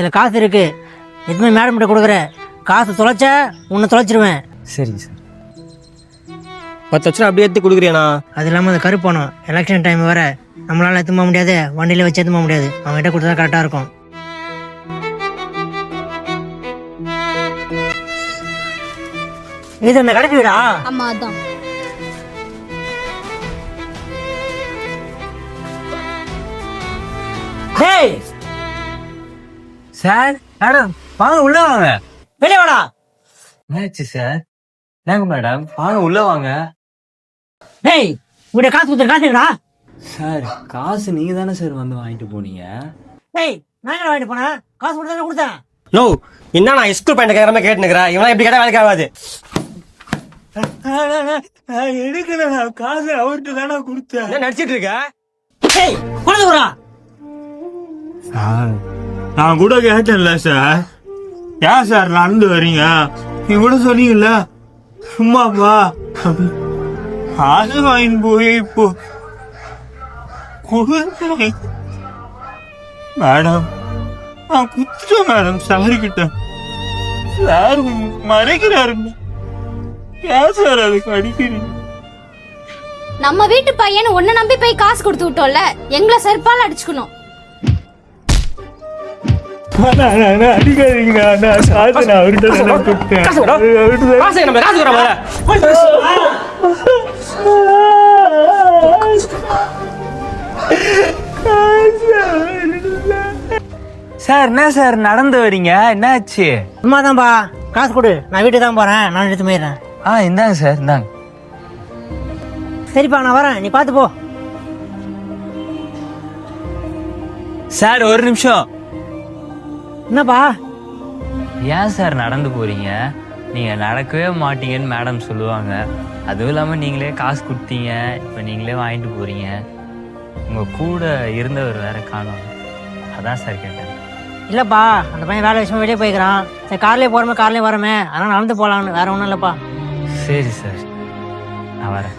இதில் காசு இருக்கு, எதுவுமே மேடம் கிட்ட கொடுக்குற. காசு தொலைச்சா உன்னை தொலைச்சிருவேன். சரிங்க சார். 10 லட்சம் அப்படியே எடுத்து கொடுக்குறியாண்ணா? அது இல்லாமல் அந்த கருப்பணம் எலெக்ஷன் டைம் வர நம்மளால எடுத்து போக முடியாது, வண்டியில வச்சு எடுத்து போக முடியாது. அவங்ககிட்ட கொடுத்தா கரெக்டாக இருக்கும். இது என்ன கடைக்கு வீடா? ஆமா அதான். டேய் சார் மேடம் வாங்க உள்ள வாங்க. வெளியே வாடா. என்னாச்சு சார்? என்னங்க மேடம் வாங்க உள்ள வாங்க. டேய் உங்கள்கிட்ட காசு கொடுத்துரு, காசு இருக்கா? சார் காசு நீங்க தானே சார் வந்து வாங்கிட்டு போனீங்க. டேய் நான் என்ன வாங்கிட்டு போனேன்? காசு கொடுத்தா கொடுத்தேன். யோ என்ன நான் ஸ்கூல் பையன் கேட்கற மாதிரி கேட்டுக்கிறேன். இவனா இப்படி கேட்டா வேலைக்கு ஆகாது. எடுக்கல காசு அவர்கிட்ட தானே கொடுத்தேன். என்ன நடிச்சிட்டு இருக்க? டேய் கொண்டு வரா. சார் நான் கூட கேட்டேன்ல சார், ஏன் சார் நடந்து வரீங்க? நீ கூட சொன்னீங்கல்ல சும்மாப்பா. காசு வாங்கிட்டு போய் இப்போ கொடுத்தேன் மேடம். நான் குத்துட்டேன் மேடம் சாரி கிட்ட. சார் மறைக்கிறாருங்க. ஏன் சார் அதுக்கு அடிக்கிறீங்க? நம்ம வீட்டு பையன் உன்னை நம்பி போய் காசு கொடுத்து விட்டோம்ல, எங்களை செருப்பால் அடிச்சுக்கணும். அடிக்காதீங்க, நான் அவர்கிட்ட கொடுத்தேன். சார் என்ன சார் நடந்து வரீங்க? என்னாச்சு? சும்மா தான்ப்பா, காசு கொடு, நான் வீட்டுக்கு தான் போறேன், நான் எடுத்து போயிடுறேன். இந்தாங்க சார் இந்தாங்க. சரிப்பா நான் வரேன், நீ பார்த்து போ. சார் ஒரு நிமிஷம். என்னப்பா? ஏன் சார் நடந்து போறீங்க? நீங்க நடக்கவே மாட்டீங்கன்னு மேடம் சொல்லுவாங்க. அதுவும் இல்லாம நீங்களே காசு கொடுத்தீங்க, இப்ப நீங்களே வாங்கிட்டு போறீங்க. உங்க கூட இருந்தவர் வேற காணோம், அதான் சார் கேட்டேன். இல்லப்பா, அந்த பையன் வேலை விஷயமா வெளியே போய்க்கிறான். சரி கார்லயே போறமே கார்லயே வரமே, அதனால நடந்து போலான்னு, வேற ஒன்றும் இல்லப்பா. சரி சார், நான் வரேன்.